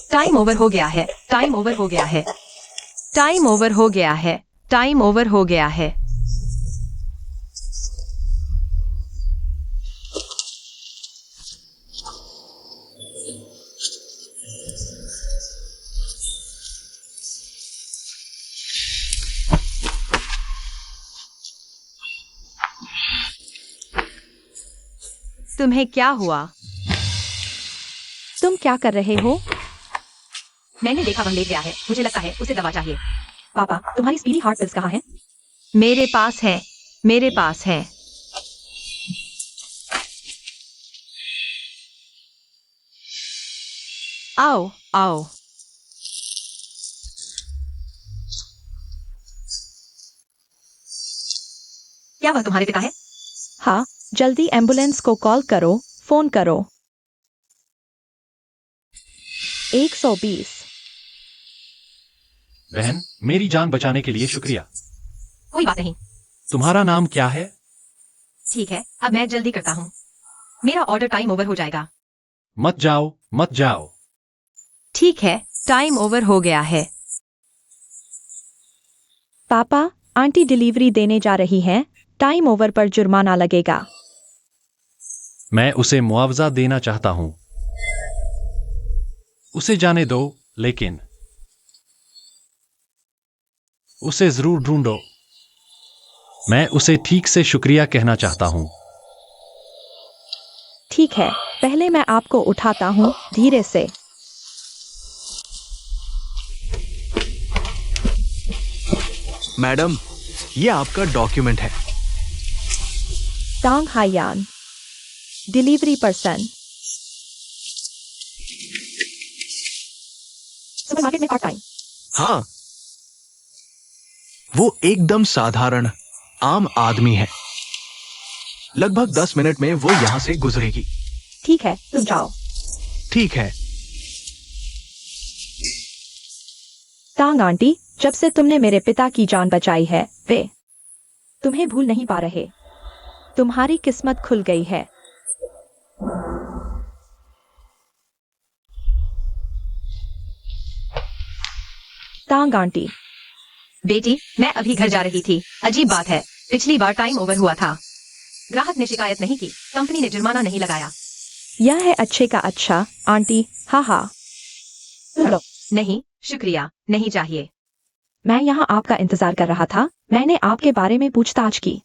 Time over हो गया है, टाइम ओवर हो गया है, टाइम ओवर हो गया है, टाइम ओवर हो गया है। तुम्हें क्या हुआ? तुम क्या कर रहे हो? मैंने देखा वह लेट गया है, मुझे लगता है उसे दवा चाहिए। पापा, तुम्हारी स्पीडी हार्ट पिल्स कहाँ हैं? मेरे पास है, मेरे पास है। आओ आओ। क्या वह तुम्हारे पिता है? हाँ, जल्दी एम्बुलेंस को कॉल करो, फोन करो। 120। बहन, मेरी जान बचाने के लिए शुक्रिया। कोई बात नहीं। तुम्हारा नाम क्या है? ठीक है, अब मैं जल्दी करता हूँ। मेरा ऑर्डर टाइम ओवर हो जाएगा। मत जाओ, मत जाओ। ठीक है, टाइम ओवर हो गया है। पापा, आंटी डिलीवरी देने जा रही हैं, टाइम ओवर पर जुर्माना लगेगा। मैं उसे मुआवजा देना चाहता हूँ। उसे जाने दो, लेकिन उसे जरूर ढूंढो। मैं उसे ठीक से शुक्रिया कहना चाहता हूँ। ठीक है, पहले मैं आपको उठाता हूँ, धीरे से। मैडम, ये आपका डॉक्यूमेंट है। टांग हायान, डिलीवरी पर्सन। सुपरमार्केट में पार्ट टाइम। हाँ, वो एकदम साधारण आम आदमी है। लगभग 10 मिनट में वो यहां से गुजरेगी। ठीक है, तुम जाओ। ठीक है। टांग आंटी, जब से तुमने मेरे पिता की जान बचाई है, वे तुम्हें भूल नहीं पा रहे। तुम्हारी किस्मत खुल गई है। टांग आंटी। बेटी, मैं अभी घर जा रही थी। अजीब बात है, पिछली बार टाइम ओवर हुआ था। ग्राहक ने शिकायत नहीं की, कंपनी ने जुर्माना नहीं लगाया। यह है अच्छे का अच्छा, आंटी। हाँ हाँ। लो। नहीं, शुक्रिया, नहीं चाहिए। मैं यहाँ आपका इंतजार कर रहा था। मैंने आपके बारे में पूछताछ की।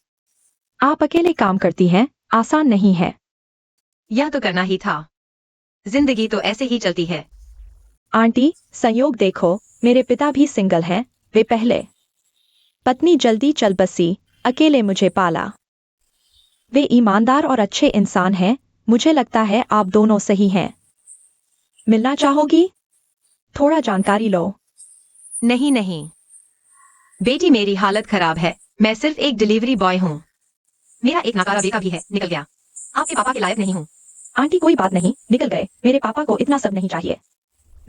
आप अकेले काम करती हैं, आसान नहीं है। यह तो करना ही था। जिंदगी तो ऐसे ही चलती है। आंटी, संयोग देखो, मेरे पिता भी सिंगल हैं। वे पहले पत्नी जल्दी चल बसी, अकेले मुझे पाला। वे ईमानदार और अच्छे इंसान हैं। मुझे लगता है आप दोनों सही हैं। मिलना चाहोगी? थोड़ा जानकारी लो। नहीं नहीं बेटी, मेरी हालत खराब है। मैं सिर्फ एक डिलीवरी बॉय हूँ। मेरा एक नाकारा बेटा भी है, निकल गया। आपके पापा के लायक नहीं हूँ। आंटी, कोई बात नहीं, निकल गए। मेरे पापा को इतना सब नहीं चाहिए।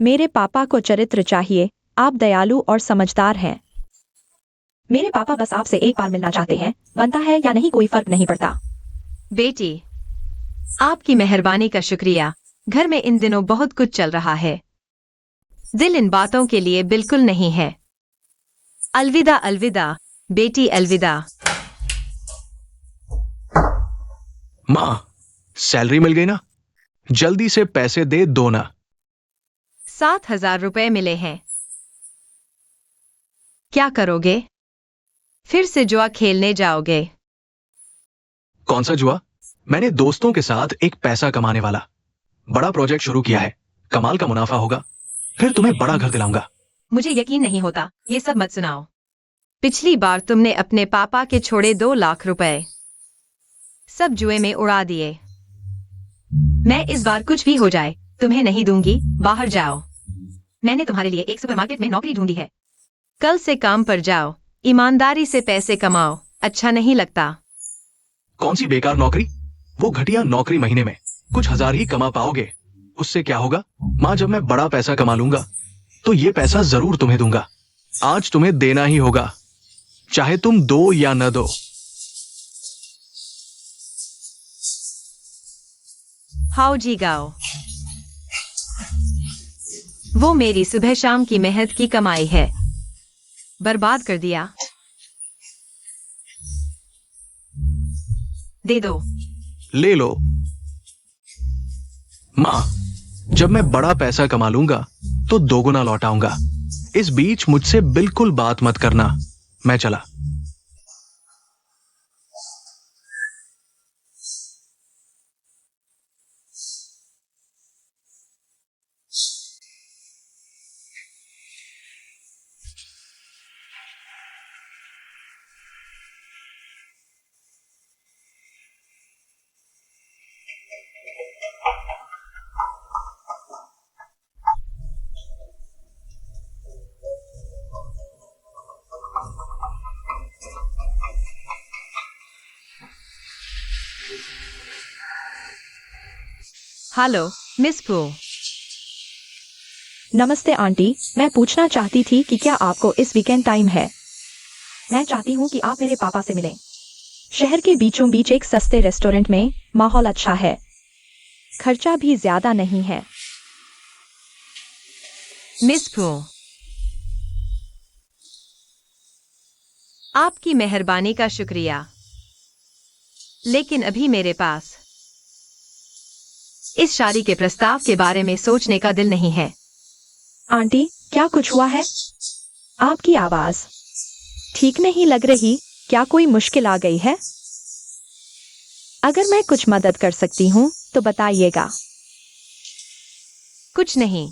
मेरे पापा को चरित्र चाहिए। आप दयालु और समझदार हैं। मेरे पापा बस आपसे एक बार मिलना चाहते हैं। बनता है या नहीं, कोई फर्क नहीं पड़ता। बेटी, आपकी मेहरबानी का शुक्रिया। घर में इन दिनों बहुत कुछ चल रहा है। दिल इन बातों के लिए बिल्कुल नहीं है। अलविदा अलविदा बेटी, अलविदा। माँ, सैलरी मिल गई ना? जल्दी से पैसे दे दो ना। 7,000 रुपए मिले हैं। क्या करोगे? फिर से जुआ खेलने जाओगे? कौन सा जुआ? मैंने दोस्तों के साथ एक पैसा कमाने वाला बड़ा प्रोजेक्ट शुरू किया है। कमाल का मुनाफा होगा। फिर तुम्हें बड़ा घर दिलाऊंगा। मुझे यकीन नहीं होता। ये सब मत सुनाओ। पिछली बार तुमने अपने पापा के छोड़े 2 लाख रुपए सब जुए में उड़ा दिए। मैं इस बार कुछ भी हो जाए तुम्हें नहीं दूंगी। बाहर जाओ। मैंने तुम्हारे लिए एक सुपरमार्केट में नौकरी ढूंढी है। कल से काम पर जाओ। ईमानदारी से पैसे कमाओ। अच्छा नहीं लगता? कौन सी बेकार नौकरी? वो घटिया नौकरी महीने में कुछ हजार ही कमा पाओगे। उससे क्या होगा? माँ, जब मैं बड़ा पैसा कमा लूंगा तो ये पैसा जरूर तुम्हें दूंगा। आज तुम्हें देना ही होगा, चाहे तुम दो या न दो। हाउ जी गाओ। वो मेरी सुबह शाम की मेहनत की कमाई है, बर्बाद कर दिया। दे दो। ले लो। माँ, जब मैं बड़ा पैसा कमा लूंगा तो दोगुना लौटाऊंगा। इस बीच मुझसे बिल्कुल बात मत करना। मैं चला। हेलो मिस पू। नमस्ते आंटी, मैं पूछना चाहती थी कि क्या आपको इस वीकेंड टाइम है? मैं चाहती हूँ कि आप मेरे पापा से मिलें। शहर के बीचों बीच एक सस्ते रेस्टोरेंट में, माहौल अच्छा है, खर्चा भी ज्यादा नहीं है। मिस पू, आपकी मेहरबानी का शुक्रिया, लेकिन अभी मेरे पास इस शादी के प्रस्ताव के बारे में सोचने का दिल नहीं है। आंटी, क्या कुछ हुआ है? आपकी आवाज ठीक नहीं लग रही। क्या कोई मुश्किल आ गई है? अगर मैं कुछ मदद कर सकती हूँ तो बताइएगा। कुछ नहीं,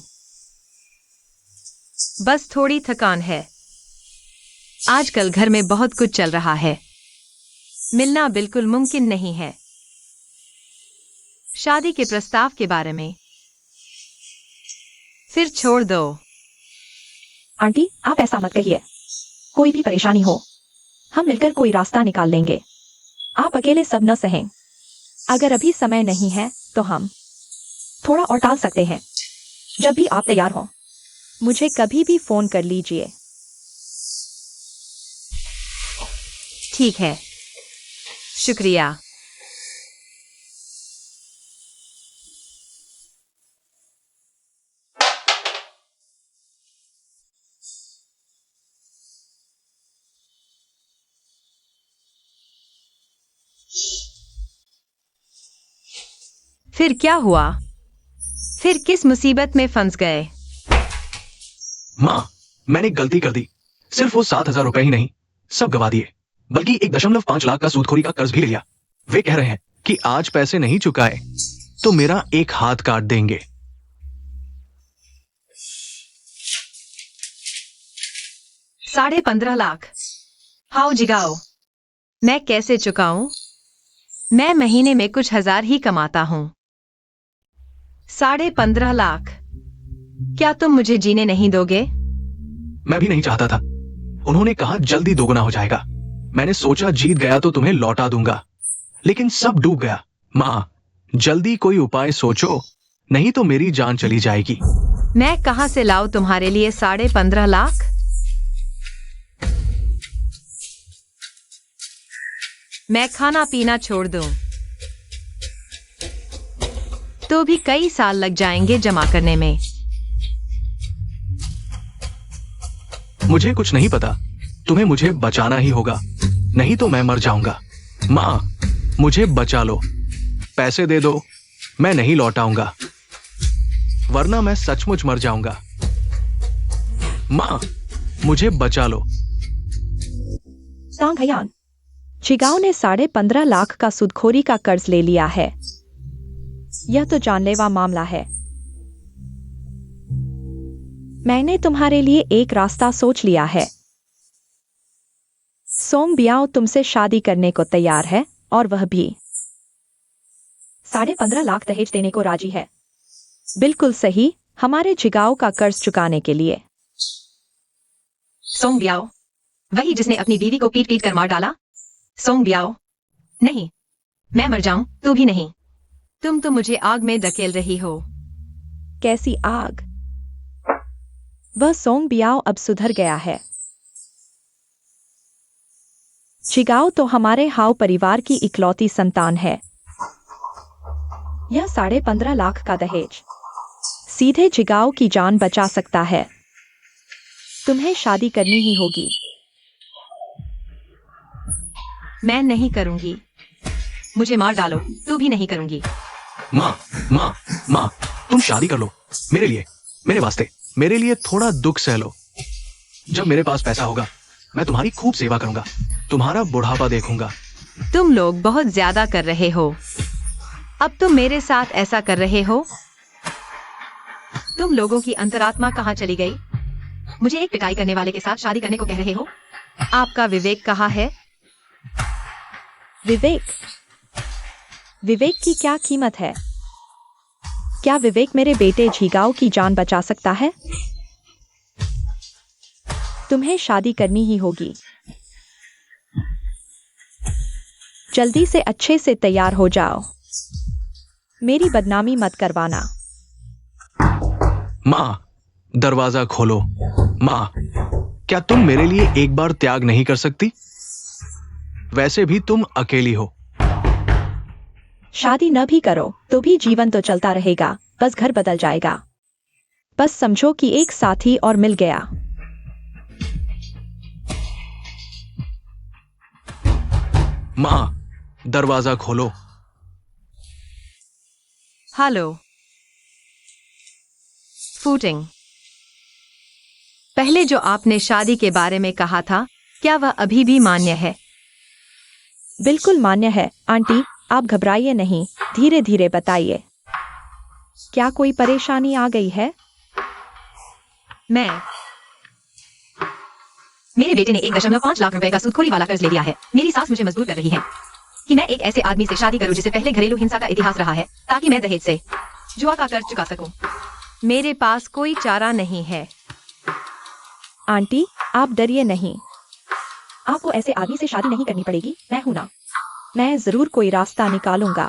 बस थोड़ी थकान है। आजकल घर में बहुत कुछ चल रहा है, मिलना बिल्कुल मुमकिन नहीं है। शादी के प्रस्ताव के बारे में फिर छोड़ दो। आंटी, आप ऐसा मत कहिए। कोई भी परेशानी हो, हम मिलकर कोई रास्ता निकाल लेंगे। आप अकेले सब न सहें। अगर अभी समय नहीं है तो हम थोड़ा और टाल सकते हैं। जब भी आप तैयार हो, मुझे कभी भी फोन कर लीजिए। ठीक है, शुक्रिया। फिर क्या हुआ? फिर किस मुसीबत में फंस गए? माँ, मैंने गलती कर दी। सिर्फ वो 7,000 रुपए ही नहीं, सब गवा दिए, बल्कि 1.5 लाख का सूदखोरी का कर्ज भी ले लिया। वे कह रहे हैं कि आज पैसे नहीं चुकाए तो मेरा एक हाथ काट देंगे। 15.5 लाख? हाउ जिगाओ, मैं कैसे चुकाऊं? मैं महीने में कुछ हजार ही कमाता हूं। 15.5 लाख? क्या तुम मुझे जीने नहीं दोगे? मैं भी नहीं चाहता था। उन्होंने कहा जल्दी दोगुना हो जाएगा। मैंने सोचा जीत गया तो तुम्हें लौटा दूंगा, लेकिन सब डूब गया। माँ, जल्दी कोई उपाय सोचो, नहीं तो मेरी जान चली जाएगी। मैं कहां से लाऊं तुम्हारे लिए 15.5 लाख? मैं खाना पीना छोड़ दूं तो भी कई साल लग जाएंगे जमा करने में। मुझे कुछ नहीं पता। तुम्हें मुझे बचाना ही होगा, नहीं तो मैं मर जाऊंगा। माँ, मुझे बचा लो। पैसे दे दो, मैं नहीं लौटाऊंगा, वरना मैं सचमुच मर जाऊंगा। माँ, मुझे बचा लो। सांग हयान, चिगाओ ने 15.5 लाख का सूदखोरी का कर्ज ले लिया है। यह तो जानलेवा मामला है। मैंने तुम्हारे लिए एक रास्ता सोच लिया है। सोंग बियाओ तुमसे शादी करने को तैयार है, और वह भी 15.5 लाख दहेज देने को राजी है। बिल्कुल सही, हमारे जिगाओ का कर्ज चुकाने के लिए। सोंग बियाओ, वही जिसने अपनी बीवी को पीट पीट कर मार डाला? सोंग बियाओ, नहीं, मैं मर जाऊं तू भी नहीं। तुम तो मुझे आग में धकेल रही हो। कैसी आग? वह सोंग बियाओ अब सुधर गया है। चिगाओ तो हमारे हाउ परिवार की इकलौती संतान है। यह 15.5 लाख का दहेज सीधे जिगाओ की जान बचा सकता है। तुम्हें शादी करनी ही होगी। मैं नहीं करूंगी। मुझे मार डालो तो भी नहीं करूंगी। माँ, माँ, माँ, तुम शादी कर लो। मेरे लिए, मेरे वास्ते, मेरे लिए थोड़ा दुख सह लो। जब मेरे पास पैसा होगा मैं तुम्हारी खूब सेवा करूंगा, तुम्हारा बुढ़ापा देखूंगा। तुम लोग बहुत ज्यादा कर रहे हो। अब तुम मेरे साथ ऐसा कर रहे हो। तुम लोगों की अंतरात्मा कहाँ चली गई? मुझे एक पिटाई करने वाले के साथ शादी करने को कह रहे हो? आपका विवेक कहाँ है? विवेक? विवेक की क्या कीमत है? क्या विवेक मेरे बेटे झिगाओ की जान बचा सकता है? तुम्हें शादी करनी ही होगी। जल्दी से अच्छे से तैयार हो जाओ। मेरी बदनामी मत करवाना। माँ, दरवाजा खोलो। माँ, क्या तुम मेरे लिए एक बार त्याग नहीं कर सकती? वैसे भी तुम अकेली हो। शादी न भी करो तो भी जीवन तो चलता रहेगा, बस घर बदल जाएगा। बस समझो कि एक साथी और मिल गया। माँ, दरवाजा खोलो। हेलो। फूटिंग। पहले जो आपने शादी के बारे में कहा था, क्या वह अभी भी मान्य है? बिल्कुल मान्य है आंटी, आप घबराइए नहीं, धीरे धीरे बताइए। क्या कोई परेशानी आ गई है? मेरे बेटे ने 1.5 लाख रुपए का सूदखोरी वाला कर्ज ले लिया है। मेरी सास मुझे मजबूर कर रही है कि मैं एक ऐसे आदमी से शादी करूं जिसे पहले घरेलू हिंसा का इतिहास रहा है, ताकि मैं दहेज से जुआ का कर्ज चुका सकूं। मेरे पास कोई चारा नहीं है। आंटी, आप डरिए नहीं। आपको ऐसे आदमी से शादी नहीं करनी पड़ेगी, मैं हूं ना। मैं जरूर कोई रास्ता निकालूंगा।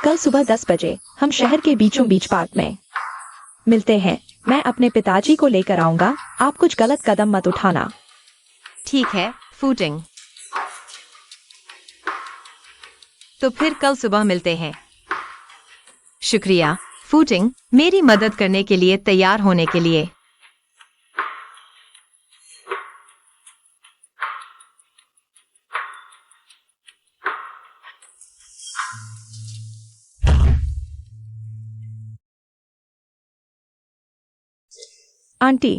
कल सुबह 10 बजे हम शहर के बीचों बीच पार्क में मिलते हैं। मैं अपने पिताजी को लेकर आऊंगा। आप कुछ गलत कदम मत उठाना। ठीक है, फूटिंग। तो फिर कल सुबह मिलते हैं। शुक्रिया, फूटिंग, मेरी मदद करने के लिए तैयार होने के लिए। आंटी,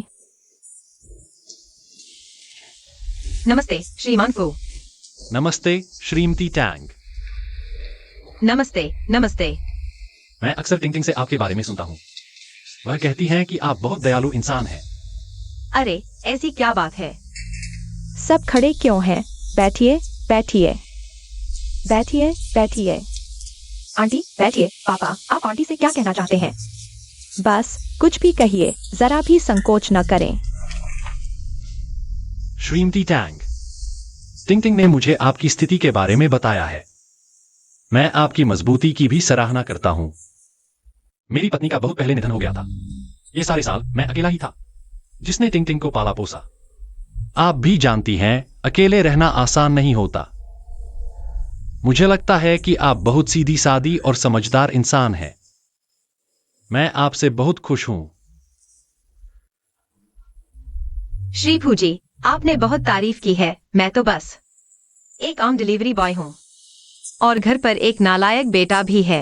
नमस्ते श्रीमान फू। नमस्ते श्रीमती टैंग। नमस्ते, नमस्ते। मैं अक्सर टिंग टिंग से आपके बारे में सुनता हूँ। वह कहती हैं कि आप बहुत दयालु इंसान हैं। अरे, ऐसी क्या बात है? सब खड़े क्यों हैं? बैठिए, बैठिए, बैठिए, बैठिए। आंटी, बैठिए। पापा, आप आंटी से क्या कहना चाहते हैं? बस कुछ भी कहिए, जरा भी संकोच न करें। श्रीमती टैंग, टिंग टिंग ने मुझे आपकी स्थिति के बारे में बताया है। मैं आपकी मजबूती की भी सराहना करता हूं। मेरी पत्नी का बहुत पहले निधन हो गया था। ये सारे साल मैं अकेला ही था जिसने टिंग टिंग को पाला पोसा। आप भी जानती हैं, अकेले रहना आसान नहीं होता। मुझे लगता है कि आप बहुत सीधी सादी और समझदार इंसान हैं। मैं आपसे बहुत खुश हूं। श्री फूजी, आपने बहुत तारीफ की है। मैं तो बस एक आम डिलीवरी बॉय हूं और घर पर एक नालायक बेटा भी है।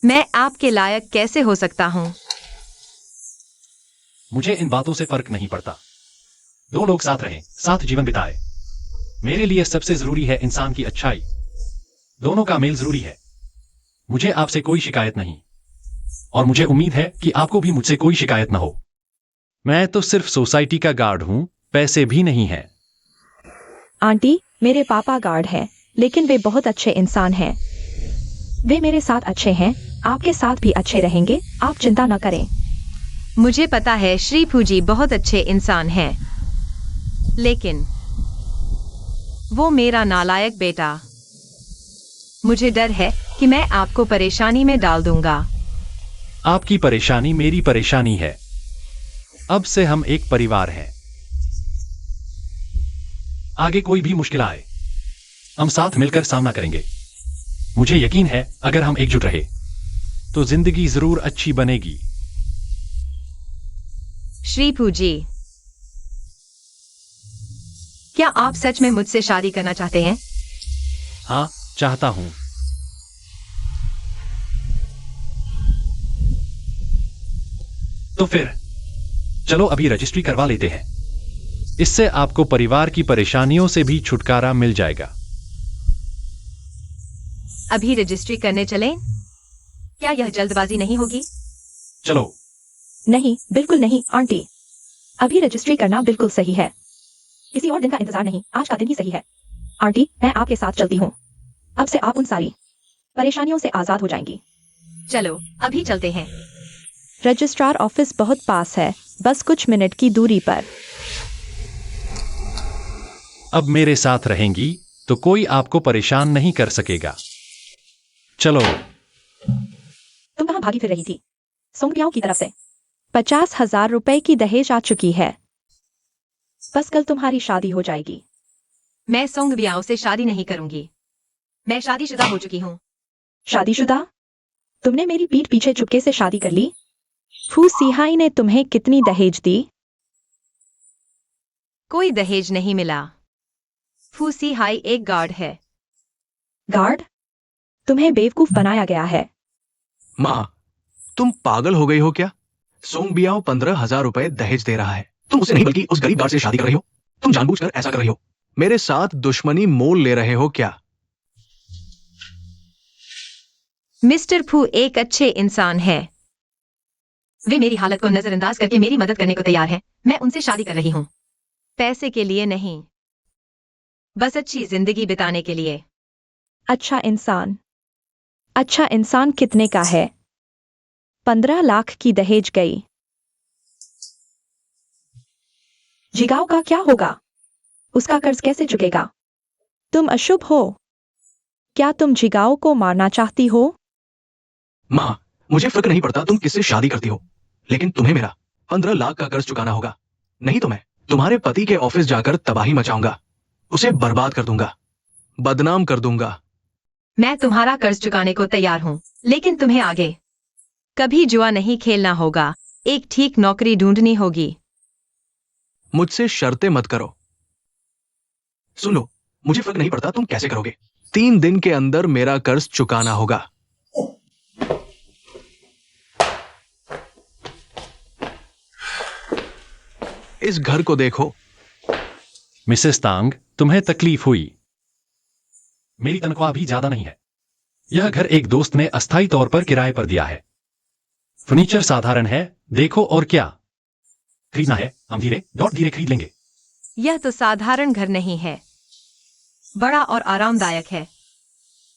मैं आपके लायक कैसे हो सकता हूं? मुझे इन बातों से फर्क नहीं पड़ता। दो लोग साथ रहें, साथ जीवन बिताए। मेरे लिए सबसे जरूरी है इंसान की अच्छाई। दोनों का मेल जरूरी है। मुझे आपसे कोई शिकायत नहीं और मुझे उम्मीद है कि आपको भी मुझसे कोई शिकायत न हो। मैं तो सिर्फ सोसाइटी का गार्ड हूं, पैसे भी नहीं है। आंटी, मेरे पापा गार्ड हैं, लेकिन वे बहुत अच्छे इंसान हैं। वे मेरे साथ अच्छे हैं, आपके साथ भी अच्छे रहेंगे, आप चिंता न करें। मुझे पता है श्री फूजी बहुत अच्छे इंसान हैं, लेकिन वो मेरा नालायक बेटा। मुझे डर है कि मैं आपको परेशानी में डाल दूंगा। आपकी परेशानी मेरी परेशानी है। अब से हम एक परिवार हैं। आगे कोई भी मुश्किल आए, हम साथ मिलकर सामना करेंगे। मुझे यकीन है अगर हम एकजुट रहे तो जिंदगी जरूर अच्छी बनेगी। श्री पूजी, क्या आप सच में मुझसे शादी करना चाहते हैं? हाँ, चाहता हूं। तो फिर चलो अभी रजिस्ट्री करवा लेते हैं। इससे आपको परिवार की परेशानियों से भी छुटकारा मिल जाएगा। अभी रजिस्ट्री करने चलें? क्या यह जल्दबाजी नहीं होगी? चलो। नहीं, बिल्कुल नहीं आंटी। अभी रजिस्ट्री करना बिल्कुल सही है। किसी और दिन का इंतजार नहीं, आज का दिन ही सही है। आंटी, मैं आपके साथ चलती हूँ। अब से आप उन सारी परेशानियों से आजाद हो जाएंगी। चलो अभी चलते हैं। रजिस्ट्रार ऑफिस बहुत पास है, बस कुछ मिनट की दूरी पर। अब मेरे साथ रहेंगी तो कोई आपको परेशान नहीं कर सकेगा। चलो। तुम कहाँ भागी फिर रही थी? सोंगपियाओं की तरफ से 50,000 रुपए की दहेज आ चुकी है। बस कल तुम्हारी शादी हो जाएगी। मैं सोंग बियाओं से शादी नहीं करूंगी। मैं शादीशुदा हो चुकी हूँ। शादीशुदा? तुमने मेरी पीठ पीछे चुपके से शादी कर ली? फू सिहाई ने तुम्हें कितनी दहेज दी? कोई दहेज नहीं मिला। फूसी हाई एक गार्ड है। गार्ड? तुम्हें बेवकूफ बनाया गया है। माँ, तुम पागल हो गई हो क्या? सोंग बियाओ 15,000 रुपए दहेज दे रहा है। तुम उसे नहीं बल्कि उस गरीब गार्ड से शादी कर रही हो। तुम जानबूझकर ऐसा कर रही हो। मेरे साथ दुश्मनी मोल ले रहे हो क्या? मिस्टर फू एक अच्छे इंसान है। वे मेरी हालत को नजरअंदाज करके मेरी मदद करने को तैयार हैं। मैं उनसे शादी कर रही हूँ। पैसे के लिए नहीं, बस अच्छी जिंदगी बिताने के लिए। अच्छा इंसान? अच्छा इंसान कितने का है? 15 लाख की दहेज गई। जिगाओ का क्या होगा? उसका कर्ज कैसे चुकेगा? तुम अशुभ हो। क्या तुम जिगाओ को मारना चाहती हो? माँ, मुझे फर्क नहीं पड़ता तुम किससे शादी करती हो, लेकिन तुम्हें मेरा 15 लाख का कर्ज चुकाना होगा। नहीं तो मैं तुम्हारे पति के ऑफिस जाकर तबाही मचाऊंगा, उसे बर्बाद कर दूंगा, बदनाम कर दूंगा। मैं तुम्हारा कर्ज चुकाने को तैयार हूँ, लेकिन तुम्हें आगे कभी जुआ नहीं खेलना होगा। एक ठीक नौकरी ढूंढनी होगी। मुझसे शर्तें मत करो। सुन लो, मुझे फर्क नहीं पड़ता तुम कैसे करोगे। 3 दिन के अंदर मेरा कर्ज चुकाना होगा। इस घर को देखो। मिसेस तांग, तुम्हें तकलीफ हुई। मेरी तनख्वाह भी ज्यादा नहीं है। यह घर एक दोस्त ने अस्थायी तौर पर किराए पर दिया है। फर्नीचर साधारण है, देखो और क्या खरीदना है हम धीरे खरीद लेंगे। यह तो साधारण घर नहीं है, बड़ा और आरामदायक है।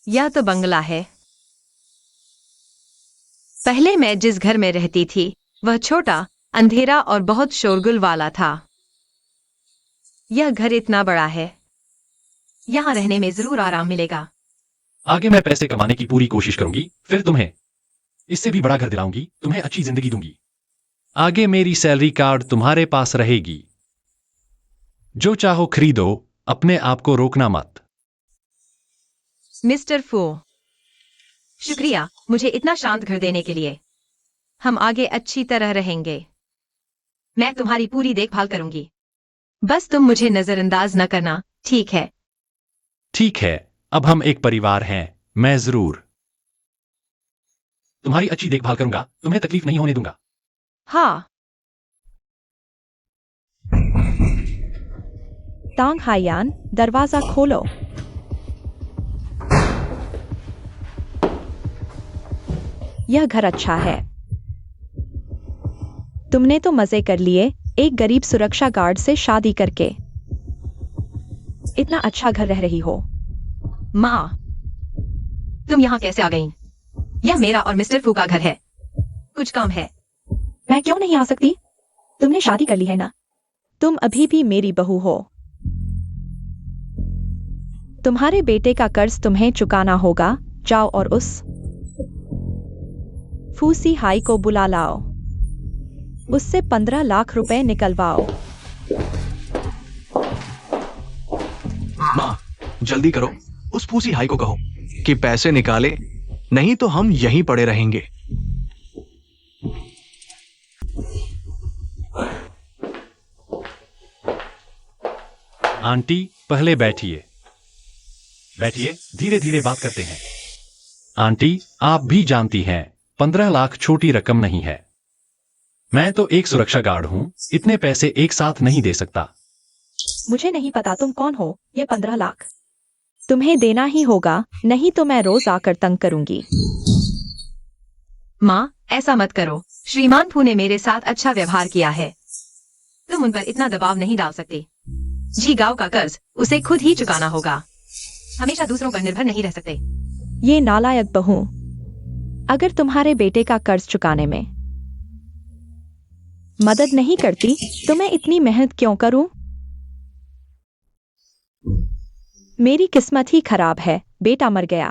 यह तो बंगला है। पहले मैं जिस घर में रहती थी वह छोटा, अंधेरा और बहुत शोरगुल वाला था। यह घर इतना बड़ा है, यहाँ रहने में जरूर आराम मिलेगा। आगे मैं पैसे कमाने की पूरी कोशिश करूंगी, फिर तुम्हें इससे भी बड़ा घर दिलाऊंगी, तुम्हें अच्छी जिंदगी दूंगी। आगे मेरी सैलरी कार्ड तुम्हारे पास रहेगी। जो चाहो खरीदो, अपने आप को रोकना मत। मिस्टर फू, शुक्रिया मुझे इतना शांत घर देने के लिए। हम आगे अच्छी तरह रहेंगे। मैं तुम्हारी पूरी देखभाल करूंगी। बस तुम मुझे नजरअंदाज न करना, ठीक है? ठीक है, अब हम एक परिवार हैं। मैं जरूर तुम्हारी अच्छी देखभाल करूंगा, तुम्हें तकलीफ नहीं होने दूंगा। हाँ। तांग हायान, दरवाजा खोलो। यह घर अच्छा है। तुमने तो मजे कर लिए एक गरीब सुरक्षा गार्ड से शादी करके। इतना अच्छा घर रह रही हो। माँ, तुम यहाँ कैसे आ गई? यह मेरा और मिस्टर फू का घर है। कुछ काम है। मैं क्यों नहीं आ सकती? तुमने शादी कर ली है ना? तुम अभी भी मेरी बहू हो। तुम्हारे बेटे का कर्ज तुम्हें चुकाना होगा। जाओ और उस फूसी हाई को बुला लाओ। उससे 15 लाख रुपए निकलवाओ। माँ, जल्दी करो, उस फूसी हाई को कहो कि पैसे निकाले, नहीं तो हम यहीं पड़े रहेंगे। आंटी पहले बैठिए। बैठिए, धीरे धीरे बात करते हैं। आंटी, आप भी जानती हैं 15 लाख छोटी रकम नहीं है। मैं तो एक सुरक्षा गार्ड हूं, इतने पैसे एक साथ नहीं दे सकता। मुझे नहीं पता तुम कौन हो। ये 15 लाख तुम्हें देना ही होगा, नहीं तो मैं रोज आकर तंग करूंगी। माँ, ऐसा मत करो। श्रीमान फू ने मेरे साथ अच्छा व्यवहार किया है। तुम उन पर इतना दबाव नहीं डाल सकते। जी गांव का कर्ज उसे खुद ही चुकाना होगा। हमेशा दूसरों पर निर्भर नहीं रह सकते। ये नालायक बहू, अगर तुम्हारे बेटे का कर्ज चुकाने में मदद नहीं करती तो मैं इतनी मेहनत क्यों करूं? मेरी किस्मत ही खराब है, बेटा मर गया।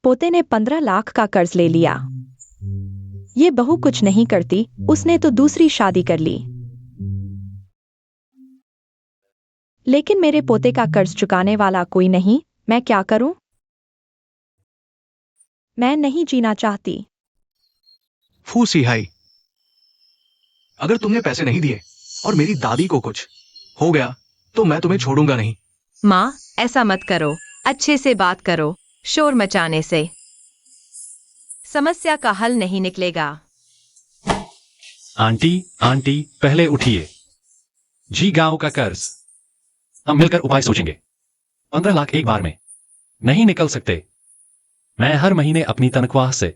पोते ने 15 लाख का कर्ज ले लिया। ये बहू कुछ नहीं करती, उसने तो दूसरी शादी कर ली। लेकिन मेरे पोते का कर्ज चुकाने वाला कोई नहीं, मैं क्या करूं? मैं नहीं जीना चाहती। फू सिहाई, अगर तुमने पैसे नहीं दिए और मेरी दादी को कुछ हो गया तो मैं तुम्हें छोड़ूंगा नहीं। माँ, ऐसा मत करो। अच्छे से बात करो। शोर मचाने से समस्या का हल नहीं निकलेगा। आंटी, आंटी पहले उठिए। जी गांव का कर्ज, हम मिलकर उपाय सोचेंगे। 15 लाख एक बार में नहीं निकल सकते। मैं हर महीने अपनी तनख्वाह से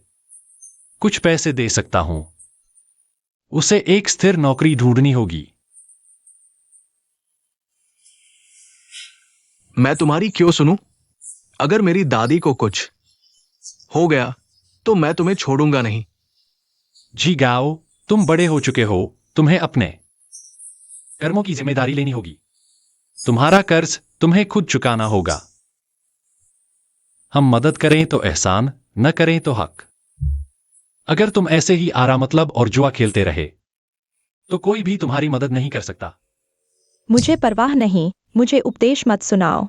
कुछ पैसे दे सकता हूं। उसे एक स्थिर नौकरी ढूंढनी होगी। मैं तुम्हारी क्यों सुनूं? अगर मेरी दादी को कुछ हो गया तो मैं तुम्हें छोड़ूंगा नहीं। जी गाओ, तुम बड़े हो चुके हो, तुम्हें अपने कर्मों की जिम्मेदारी लेनी होगी। तुम्हारा कर्ज तुम्हें खुद चुकाना होगा। हम मदद करें तो एहसान, न करें तो हक। अगर तुम ऐसे ही आरा मतलब और जुआ खेलते रहे तो कोई भी तुम्हारी मदद नहीं कर सकता। मुझे परवाह नहीं, मुझे उपदेश मत सुनाओ।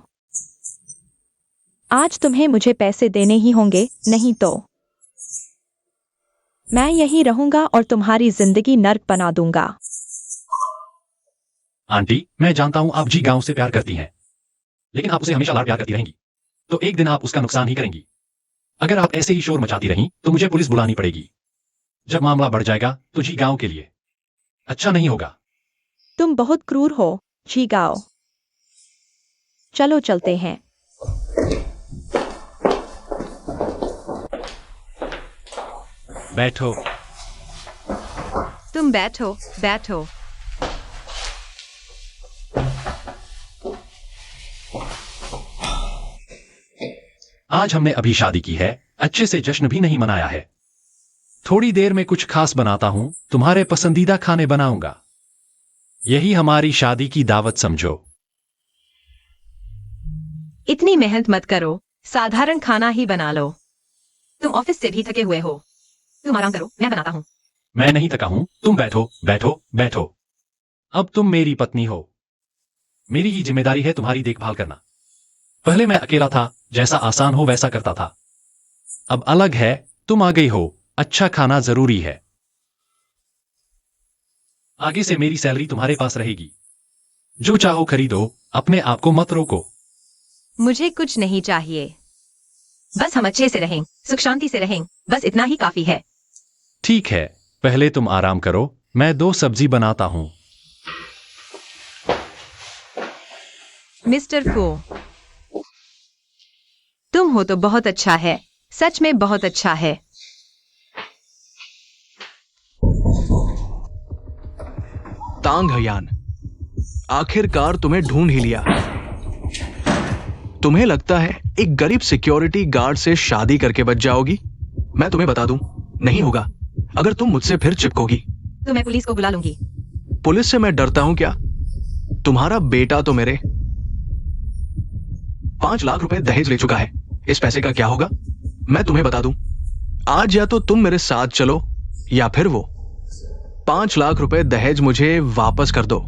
आज तुम्हें मुझे पैसे देने ही होंगे, नहीं तो मैं यहीं रहूंगा और तुम्हारी जिंदगी नर्क बना दूंगा। आंटी, मैं जानता हूं आप जी गांव से प्यार करती हैं, लेकिन आप उसे हमेशा लाड प्यार करती रहेंगी तो एक दिन आप उसका नुकसान ही करेंगी। अगर आप ऐसे ही शोर मचाती रहीं तो मुझे पुलिस बुलानी पड़ेगी। जब मामला बढ़ जाएगा तो जी गांव के लिए अच्छा नहीं होगा। तुम बहुत क्रूर हो, जी गाओ। चलो चलते हैं। बैठो। तुम बैठो, बैठो। आज हमने अभी शादी की है, अच्छे से जश्न भी नहीं मनाया है। थोड़ी देर में कुछ खास बनाता हूं, तुम्हारे पसंदीदा खाने बनाऊंगा। यही हमारी शादी की दावत समझो। इतनी मेहनत मत करो, साधारण खाना ही बना लो। तुम ऑफिस से भी थके हुए हो। तुम आराम करो, मैं बनाता हूँ। मैं नहीं थका हूं, तुम बैठो, बैठो, बैठो। अब तुम मेरी पत्नी हो। मेरी ही जिम्मेदारी है तुम्हारी देखभाल करना। पहले मैं अकेला था, जैसा आसान हो वैसा करता था। अब अलग है, तुम आ गई हो, अच्छा खाना जरूरी है। आगे से मेरी सैलरी तुम्हारे पास रहेगी। जो चाहो खरीदो, अपने आप को मत रोको। मुझे कुछ नहीं चाहिए। बस हम अच्छे से रहें, सुख शांति से रहें, बस इतना ही काफी है। ठीक है, पहले तुम आराम करो, मैं 2 सब्जी बनाता हूं। मिस्टर फो, तुम हो तो बहुत अच्छा है, सच में बहुत अच्छा है। तांग हयान, आखिरकार तुम्हें ढूंढ ही लिया। तुम्हें लगता है एक गरीब सिक्योरिटी गार्ड से शादी करके बच जाओगी? मैं तुम्हें बता दूं, नहीं होगा। अगर तुम मुझसे फिर चिपकोगी तो मैं पुलिस को बुला लूंगी। पुलिस से मैं डरता हूं क्या? तुम्हारा बेटा तो मेरे 5 लाख रुपए दहेज ले चुका है। इस पैसे का क्या होगा? मैं तुम्हें बता दूं, आज या तो तुम मेरे साथ चलो या फिर वो 5 लाख रुपए दहेज मुझे वापस कर दो।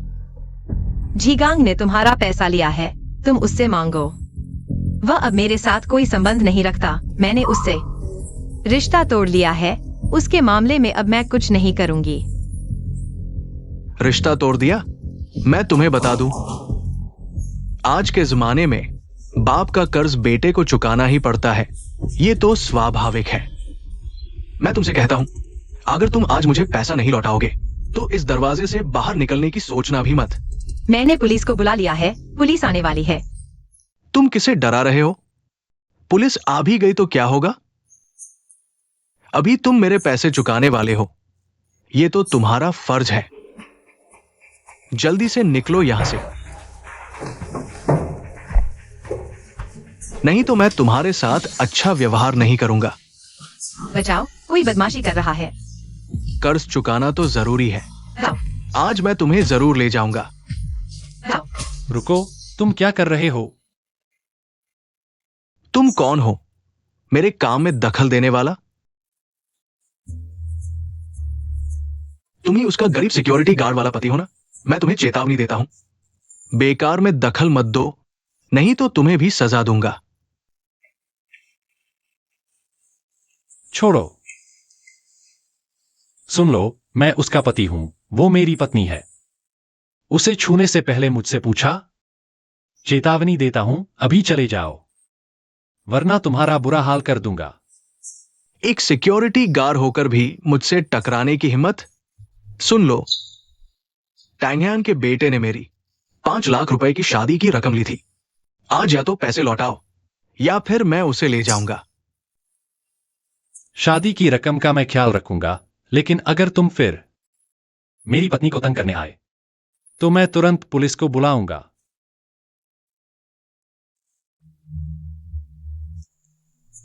झीगांग ने तुम्हारा पैसा लिया है, तुम उससे मांगो। वह अब मेरे साथ कोई संबंध नहीं रखता। मैंने उससे रिश्ता तोड़ लिया है। उसके मामले में अब मैं कुछ नहीं करूंगी। रिश्ता तोड़ दिया? मैं तुम्हें बता दूं, आज के जमाने में बाप का कर्ज बेटे को चुकाना ही पड़ता है। ये तो स्वाभाविक है। मैं तुमसे कहता हूं, अगर तुम आज मुझे पैसा नहीं लौटाओगे तो इस दरवाजे से बाहर निकलने की सोचना भी मत। मैंने पुलिस को बुला लिया है, पुलिस आने वाली है। तुम किसे डरा रहे हो? पुलिस आ भी गई तो क्या होगा? अभी तुम मेरे पैसे चुकाने वाले हो, ये तो तुम्हारा फर्ज है। जल्दी से निकलो यहां से, नहीं तो मैं तुम्हारे साथ अच्छा व्यवहार नहीं करूंगा। बचाओ, कोई बदमाशी कर रहा है। कर्ज चुकाना तो जरूरी है। लाओ, आज मैं तुम्हें जरूर ले जाऊंगा। लाओ। रुको, तुम क्या कर रहे हो? तुम कौन हो मेरे काम में दखल देने वाला? तुम ही उसका गरीब सिक्योरिटी गार्ड वाला पति हो ना? मैं तुम्हें चेतावनी देता हूं, बेकार में दखल मत दो, नहीं तो तुम्हें भी सजा दूंगा। छोड़ो। सुन लो, मैं उसका पति हूं, वो मेरी पत्नी है। उसे छूने से पहले मुझसे पूछा? चेतावनी देता हूं, अभी चले जाओ, वरना तुम्हारा बुरा हाल कर दूंगा। एक सिक्योरिटी गार्ड होकर भी मुझसे टकराने की हिम्मत? सुन लो, टैंगयान के बेटे ने मेरी 5 लाख रुपए की शादी की रकम ली थी। आज या तो पैसे लौटाओ या फिर मैं उसे ले जाऊंगा। शादी की रकम का मैं ख्याल रखूंगा, लेकिन अगर तुम फिर मेरी पत्नी को तंग करने आए तो मैं तुरंत पुलिस को बुलाऊंगा।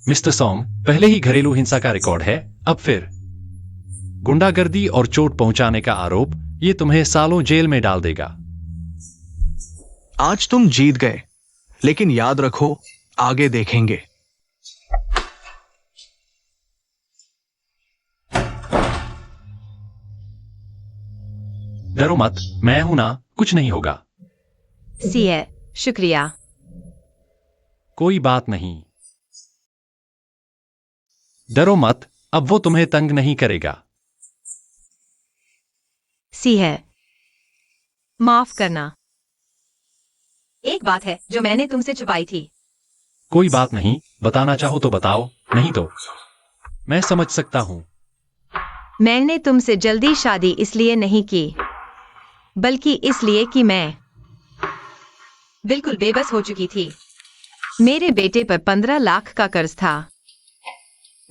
मिस्टर सॉन्ग, पहले ही घरेलू हिंसा का रिकॉर्ड है, अब फिर गुंडागर्दी और चोट पहुंचाने का आरोप, ये तुम्हें सालों जेल में डाल देगा। आज तुम जीत गए, लेकिन याद रखो, आगे देखेंगे। डरो मत, मैं हूं ना, कुछ नहीं होगा। सी है, शुक्रिया। कोई बात नहीं, डरो मत, अब वो तुम्हें तंग नहीं करेगा। सी है, माफ करना। एक बात है जो मैंने तुमसे छुपाई थी। कोई बात नहीं, बताना चाहो तो बताओ, नहीं तो मैं समझ सकता हूं। मैंने तुमसे जल्दी शादी इसलिए नहीं की, बल्कि इसलिए कि मैं बिल्कुल बेबस हो चुकी थी। मेरे बेटे पर 15 लाख का कर्ज था।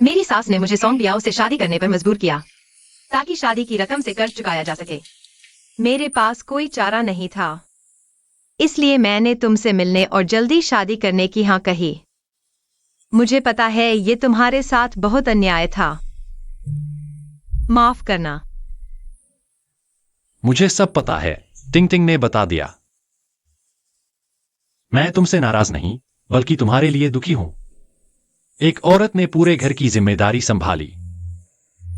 मेरी सास ने मुझे सॉन्ग बियाओ से शादी करने पर मजबूर किया ताकि शादी की रकम से कर्ज चुकाया जा सके। मेरे पास कोई चारा नहीं था, इसलिए मैंने तुमसे मिलने और जल्दी शादी करने की हाँ कही। मुझे पता है ये तुम्हारे साथ बहुत अन्याय था, माफ करना। मुझे सब पता है, टिंग टिंग ने बता दिया। मैं तुमसे नाराज नहीं, बल्कि तुम्हारे लिए दुखी हूं। एक औरत ने पूरे घर की जिम्मेदारी संभाली।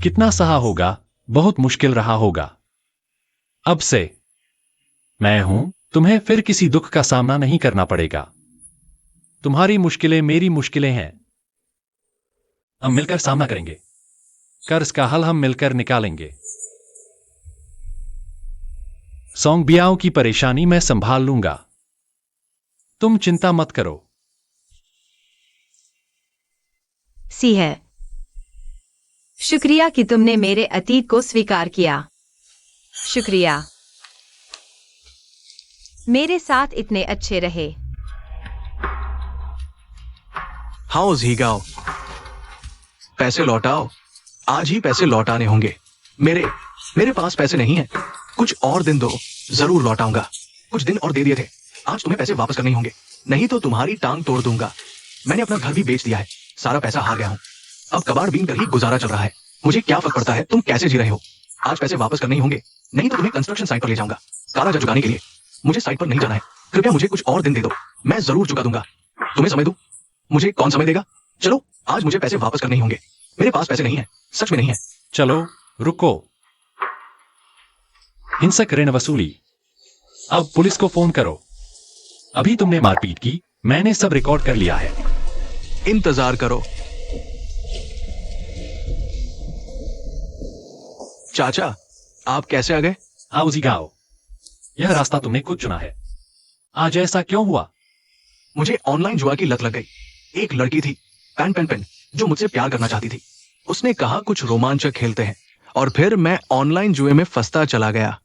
कितना सहा होगा, बहुत मुश्किल रहा होगा। अब से मैं हूं, तुम्हें फिर किसी दुख का सामना नहीं करना पड़ेगा। तुम्हारी मुश्किलें मेरी मुश्किलें हैं। हम मिलकर सामना करेंगे। कर्ज का हल हम मिलकर निकालेंगे। सॉन्ग बियाओ की परेशानी मैं संभाल लूंगा, तुम चिंता मत करो। सी है, शुक्रिया कि तुमने मेरे अतीत को स्वीकार किया। शुक्रिया, मेरे साथ इतने अच्छे रहे। हाउ झीगाओ, पैसे लौटाओ। आज ही पैसे लौटाने होंगे। मेरे पास पैसे नहीं है, कुछ और दिन दो, जरूर लौटाऊंगा। कुछ दिन और दे दिए थे, आज तुम्हें पैसे वापस करने होंगे, नहीं तो तुम्हारी टांग तोड़ दूंगा। मैंने अपना घर भी बेच दिया है, सारा पैसा हार गया हूं। अब कबाड़ बीन कर ही गुजारा चल रहा है। मुझे क्या फर्क पड़ता है तुम कैसे जी रहे हो। आज पैसे वापस करने ही होंगे, नहीं तो तुम्हें कंस्ट्रक्शन साइट पर ले जाऊंगा काला जा चुकाने के लिए। मुझे साइट पर नहीं जाना है, कृपया मुझे कुछ और दिन दे दो, मैं जरूर चुका दूंगा। तुम्हें समय दूं? मुझे कौन समय देगा? चलो, आज मुझे पैसे वापस करने ही होंगे। मेरे पास पैसे नहीं है, सच में नहीं है। चलो रुको। हिंसक ऋण वसूली। अब पुलिस को फोन करो। अभी तुमने मारपीट की, मैंने सब रिकॉर्ड कर लिया है। इंतजार करो। चाचा, आप कैसे आ गए? आओ जी गाओ, यह रास्ता तुमने खुद चुना है। आज ऐसा क्यों हुआ? मुझे ऑनलाइन जुआ की लत लग गई। एक लड़की थी, पेन पेन पेन, जो मुझसे प्यार करना चाहती थी। उसने कहा कुछ रोमांचक खेलते हैं, और फिर मैं ऑनलाइन जुए में फंसता चला गया,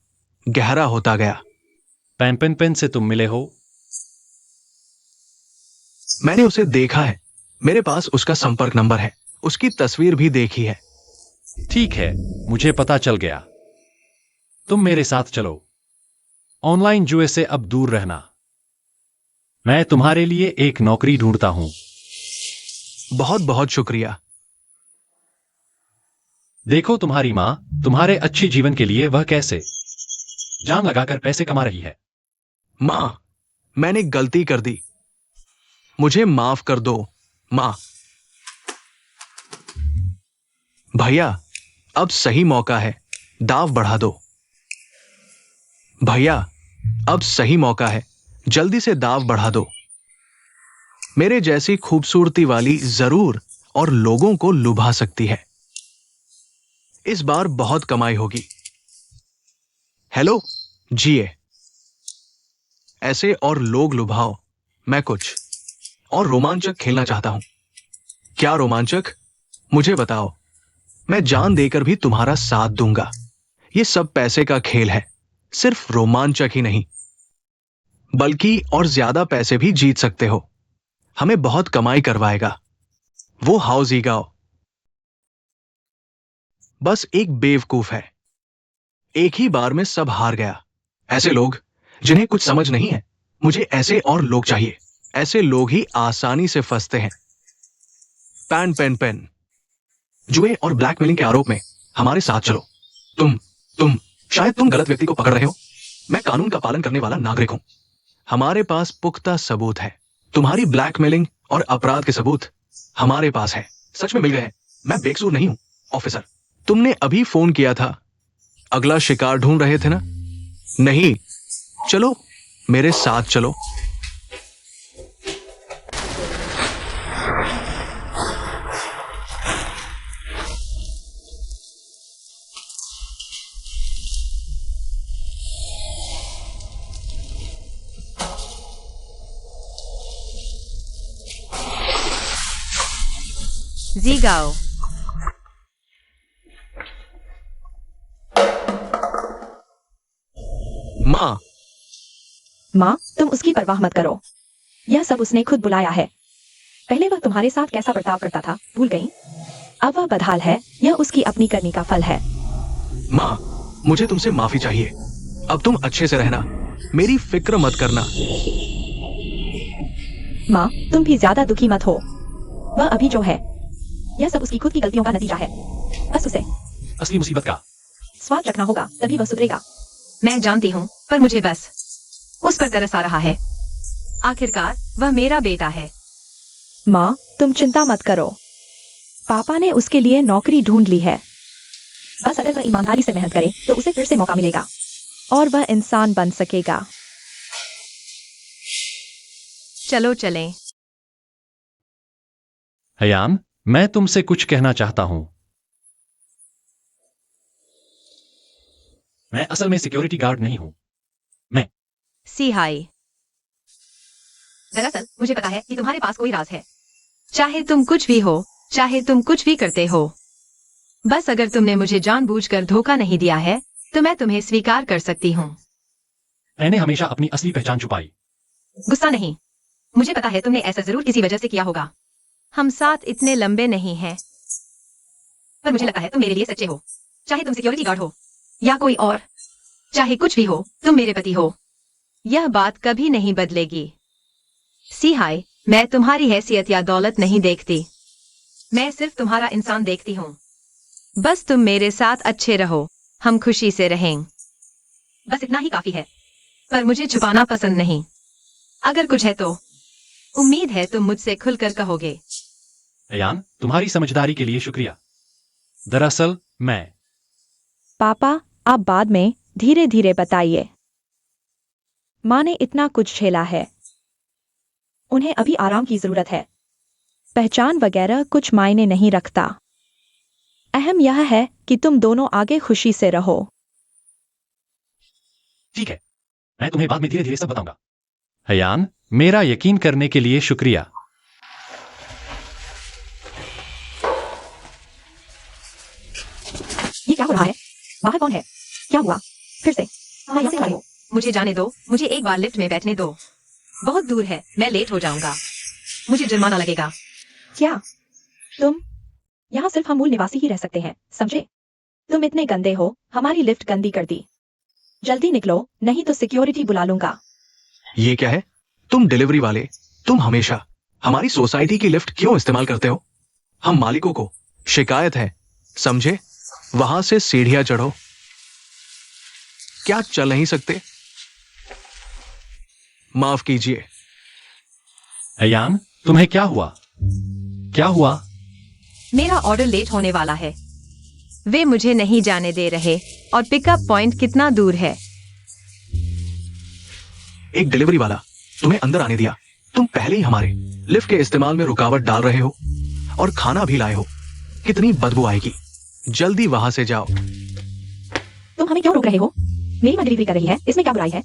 गहरा होता गया। पेन पेन पेन से तुम मिले हो? मैंने उसे देखा है, मेरे पास उसका संपर्क नंबर है, उसकी तस्वीर भी देखी है। ठीक है, मुझे पता चल गया। तुम मेरे साथ चलो। ऑनलाइन जुए से अब दूर रहना। मैं तुम्हारे लिए एक नौकरी ढूंढता हूं। बहुत बहुत शुक्रिया। देखो तुम्हारी मां तुम्हारे अच्छे जीवन के लिए वह कैसे जान लगाकर पैसे कमा रही है। मां, मैंने गलती कर दी, मुझे माफ कर दो मां। भैया, अब सही मौका है, दाव बढ़ा दो। भैया, अब सही मौका है, जल्दी से दाव बढ़ा दो। मेरे जैसी खूबसूरती वाली जरूर और लोगों को लुभा सकती है। इस बार बहुत कमाई होगी। हेलो, जिए। ऐसे और लोग लुभाओ। मैं कुछ और रोमांचक खेलना चाहता हूं। क्या रोमांचक? मुझे बताओ, मैं जान देकर भी तुम्हारा साथ दूंगा। ये सब पैसे का खेल है, सिर्फ रोमांचक ही नहीं, बल्कि और ज्यादा पैसे भी जीत सकते हो। हमें बहुत कमाई करवाएगा वो हाउजी गांव। बस एक बेवकूफ है, एक ही बार में सब हार गया। ऐसे लोग जिन्हें कुछ समझ नहीं है, मुझे ऐसे और लोग चाहिए। ऐसे लोग ही आसानी से फंसते हैं। पेन पेन पेन, जुए और ब्लैकमेलिंग के आरोप में हमारे साथ चलो। तुम शायद तुम गलत व्यक्ति को पकड़ रहे हो। मैं कानून का पालन करने वाला नागरिक हूं। हमारे पास पुख्ता सबूत है। तुम्हारी ब्लैकमेलिंग और अपराध के सबूत हमारे पास है, सच में मिल गए हैं। मैं बेकसूर नहीं हूं। ऑफिसर, तुमने अभी फोन किया था, अगला शिकार ढूंढ रहे थे ना? नहीं, चलो मेरे साथ चलो। जी गाओ। मां, माँ, तुम उसकी परवाह मत करो। यह सब उसने खुद बुलाया है। पहले वह तुम्हारे साथ कैसा बर्ताव करता था, भूल गई? अब वह बदहाल है, यह उसकी अपनी करनी का फल है। मां, मुझे तुमसे माफी चाहिए। अब तुम अच्छे से रहना, मेरी फिक्र मत करना। माँ, तुम भी ज्यादा दुखी मत हो। वह अभी जो है, यह सब उसकी खुद की गलतियों का नतीजा है। बस उसे असली मुसीबत का स्वाद रखना होगा, तभी वह सुधरेगा। मैं जानती हूँ, पर मुझे बस उस पर तरस आ रहा है। आखिरकार वह मेरा बेटा है। माँ, तुम चिंता मत करो। पापा ने उसके लिए नौकरी ढूंढ ली है। बस अगर वह ईमानदारी से मेहनत करे तो उसे फिर से मौका मिलेगा और वह इंसान बन सकेगा। चलो चलें। हयान, मैं तुमसे कुछ कहना चाहता हूं। मैं असल में सिक्योरिटी गार्ड नहीं हूं। मैं सी हाई। दरअसल मुझे पता है कि तुम्हारे पास कोई राज है। चाहे तुम कुछ भी हो, चाहे तुम कुछ भी करते हो, बस अगर तुमने मुझे जानबूझकर धोखा नहीं दिया है तो मैं तुम्हें स्वीकार कर सकती हूँ। मैंने हमेशा अपनी असली पहचान छुपाई। गुस्सा नहीं, मुझे पता है तुमने ऐसा जरूर किसी वजह से किया होगा। हम साथ इतने लंबे नहीं हैं, पर मुझे लगता है तुम मेरे लिए सच्चे हो। चाहे तुम सिक्योरिटी गार्ड हो या कोई और, चाहे कुछ भी हो, तुम मेरे पति हो। यह बात कभी नहीं बदलेगी। सी हाय, मैं तुम्हारी हैसियत या दौलत नहीं देखती, मैं सिर्फ तुम्हारा इंसान देखती हूँ। बस तुम मेरे साथ अच्छे रहो, हम खुशी से रहें। बस इतना ही काफी है, पर मुझे छुपाना पसंद नहीं। अगर कुछ है तो उम्मीद है तुम मुझसे खुलकर कहोगे। हयान, तुम्हारी समझदारी के लिए शुक्रिया। दरअसल मैं पापा, आप बाद में धीरे धीरे बताइए। माँ ने इतना कुछ झेला है, उन्हें अभी आराम की जरूरत है। पहचान वगैरह कुछ मायने नहीं रखता। अहम यह है कि तुम दोनों आगे खुशी से रहो। ठीक है, मैं तुम्हें बाद में धीरे धीरे सब बताऊंगा। हयान, मेरा यकीन करने के लिए शुक्रिया। ये क्या हो रहा है? बाहर कौन है? क्या हुआ? फिर से हाँ, यहाँ से खड़े हो। मुझे जाने दो, मुझे एक बार लिफ्ट में बैठने दो। बहुत दूर है, मैं लेट हो जाऊंगा, मुझे जुर्माना लगेगा। क्या तुम यहाँ सिर्फ हम मूल निवासी ही रह सकते हैं, समझे? तुम इतने गंदे हो, हमारी लिफ्ट गंदी कर दी। जल्दी निकलो, नहीं तो सिक्योरिटी बुला लूंगा। ये क्या है? तुम डिलीवरी वाले, तुम हमेशा हमारी सोसाइटी की लिफ्ट क्यों इस्तेमाल करते हो? हम मालिकों को शिकायत है, समझे? वहां से सीढ़ियां चढ़ो। क्या चल नहीं सकते? माफ कीजिए। हयान, तुम्हें क्या हुआ? क्या हुआ? मेरा ऑर्डर लेट होने वाला है। वे मुझे नहीं जाने दे रहे और पिकअप पॉइंट कितना दूर है। एक डिलीवरी वाला तुम्हें अंदर आने दिया। तुम पहले ही हमारे लिफ्ट के इस्तेमाल में रुकावट डाल रहे हो और खाना भी लाए हो। कितनी बदबू आएगी। जल्दी वहां से जाओ। तुम हमें क्यों रोक रहे हो? मेरी माँ डिलीवरी कर रही है, इसमें क्या बुराई है?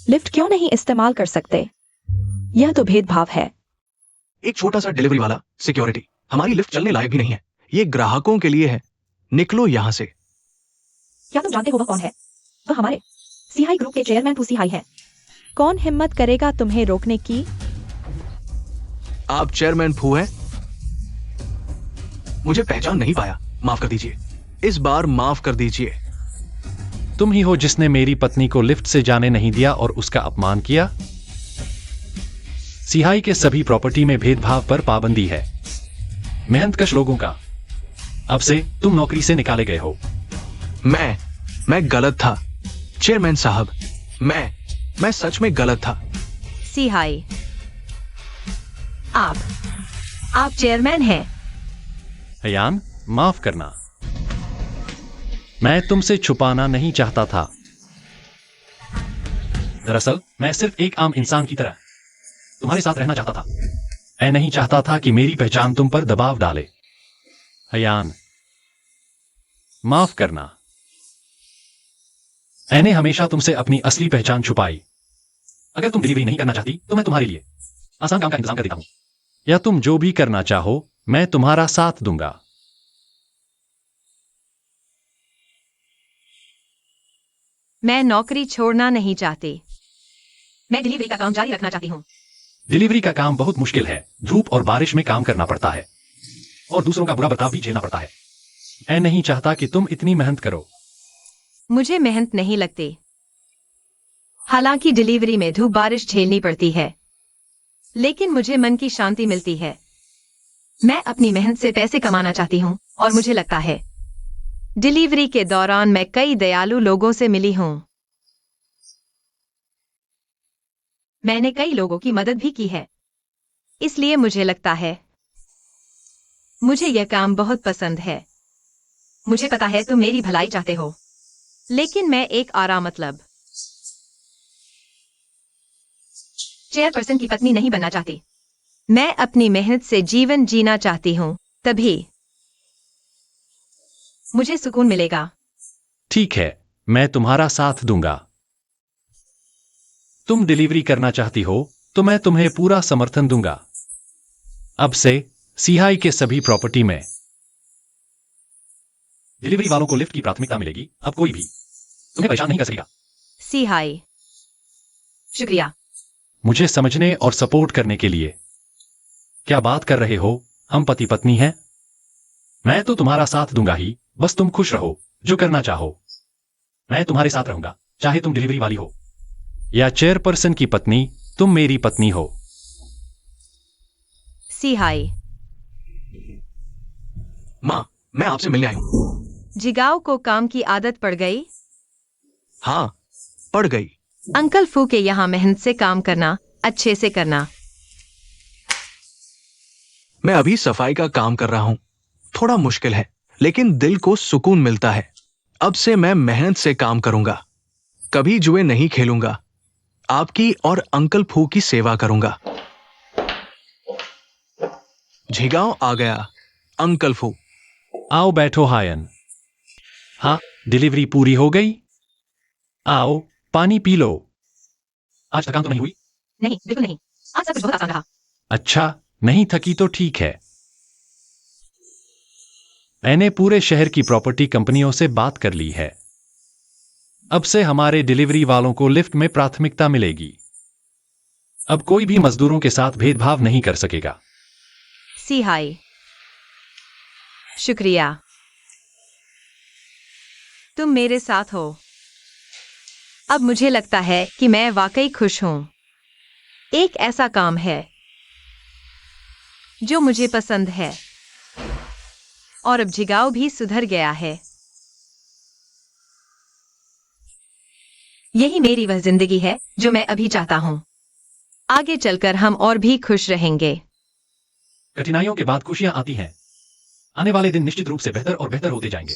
लिफ्ट क्यों नहीं इस्तेमाल कर सकते? यह तो भेदभाव है। एक छोटा सा डिलीवरी वाला सिक्योरिटी, हमारी लिफ्ट चलने लायक भी नहीं है। ये ग्राहकों के लिए है। निकलो यहां से। क्या तुम जानते हो वह कौन है? वह हमारे सिहाई ग्रुप के चेयरमैन फू सिहाई है। कौन हिम्मत करेगा तुम्हें रोकने की? आप चेयरमैन फू हैं? मुझे पहचान नहीं पाया, माफ कर दीजिए। इस बार माफ कर दीजिए। तुम ही हो जिसने मेरी पत्नी को लिफ्ट से जाने नहीं दिया और उसका अपमान किया। सिहाई के सभी प्रॉपर्टी में भेदभाव पर पाबंदी है। मेहनतकश लोगों का। अब से तुम नौकरी से निकाले गए हो। मैं गलत था चेयरमैन साहब। मैं सच में गलत था। सिहाई, आप चेयरमैन हैं। हयान, माफ करना। मैं तुमसे छुपाना नहीं चाहता था। दरअसल मैं सिर्फ एक आम इंसान की तरह तुम्हारे साथ रहना चाहता था। मैं नहीं चाहता था कि मेरी पहचान तुम पर दबाव डाले। हयान, माफ करना। मैंने हमेशा तुमसे अपनी असली पहचान छुपाई। अगर तुम डिलीवरी नहीं करना चाहती तो मैं तुम्हारे लिए आसान काम का इंतजाम कर देता हूं। या तुम जो भी करना चाहो, मैं तुम्हारा साथ दूंगा। मैं नौकरी छोड़ना नहीं चाहती। मैं डिलीवरी का काम जारी रखना चाहती हूँ। डिलीवरी का काम बहुत मुश्किल है। धूप और बारिश में काम करना पड़ता है और दूसरों का बुरा बर्ताव भी झेलना पड़ता है। मैं नहीं चाहता कि तुम इतनी मेहनत करो। मुझे मेहनत नहीं लगती। हालांकि डिलीवरी में धूप बारिश झेलनी पड़ती है, लेकिन मुझे मन की शांति मिलती है। मैं अपनी मेहनत से पैसे कमाना चाहती हूँ और मुझे लगता है डिलीवरी के दौरान मैं कई दयालु लोगों से मिली हूँ। मैंने कई लोगों की मदद भी की है, इसलिए मुझे लगता है मुझे यह काम बहुत पसंद है। मुझे पता है तुम मेरी भलाई चाहते हो, लेकिन मैं एक आरा मतलब चेयरपर्सन की पत्नी नहीं बनना चाहती। मैं अपनी मेहनत से जीवन जीना चाहती हूँ, तभी मुझे सुकून मिलेगा। ठीक है, मैं तुम्हारा साथ दूंगा। तुम डिलीवरी करना चाहती हो तो मैं तुम्हें पूरा समर्थन दूंगा। अब से सिहाई के सभी प्रॉपर्टी में डिलीवरी वालों को लिफ्ट की प्राथमिकता मिलेगी। अब कोई भी तुम्हें परेशान नहीं कर सकेगा। सिहाई, शुक्रिया। मुझे समझने और सपोर्ट करने के लिए। क्या बात कर रहे हो? हम पति पत्नी हैं। मैं तो तुम्हारा साथ दूंगा ही, बस तुम खुश रहो, जो करना चाहो। मैं तुम्हारे साथ रहूंगा, चाहे तुम डिलीवरी वाली हो या चेयरपर्सन की पत्नी। तुम मेरी पत्नी हो। सिहाई, माँ, मैं आपसे मिलने आई हूँ। जिगाओ को काम की आदत पड़ गई। हाँ, पड़ गई। अंकल फू के यहाँ मेहनत से काम करना, अच्छे से करना। मैं अभी सफाई का काम कर रहा हूँ। थोड़ा मुश्किल है, लेकिन दिल को सुकून मिलता है। अब से मैं मेहनत से काम करूंगा, कभी जुए नहीं खेलूंगा, आपकी और अंकल फू की सेवा करूंगा। झिगांव आ गया। अंकल फू, आओ बैठो हायन। हाँ, डिलीवरी पूरी हो गई। आओ, पानी पी लो। आज थकान तो नहीं हुई? नहीं, बिल्कुल नहीं। आज सब कुछ बहुत आसान रहा। अच्छा, नहीं थकी तो ठीक है। मैंने पूरे शहर की प्रॉपर्टी कंपनियों से बात कर ली है। अब से हमारे डिलीवरी वालों को लिफ्ट में प्राथमिकता मिलेगी। अब कोई भी मजदूरों के साथ भेदभाव नहीं कर सकेगा। सी हाय। शुक्रिया। तुम मेरे साथ हो। अब मुझे लगता है कि मैं वाकई खुश हूं। एक ऐसा काम है जो मुझे पसंद है और अब झिगाव भी सुधर गया है। यही मेरी वह जिंदगी है जो मैं अभी चाहता हूं। आगे चलकर हम और भी खुश रहेंगे। कठिनाइयों के बाद खुशियां आती हैं। आने वाले दिन निश्चित रूप से बेहतर और बेहतर होते जाएंगे।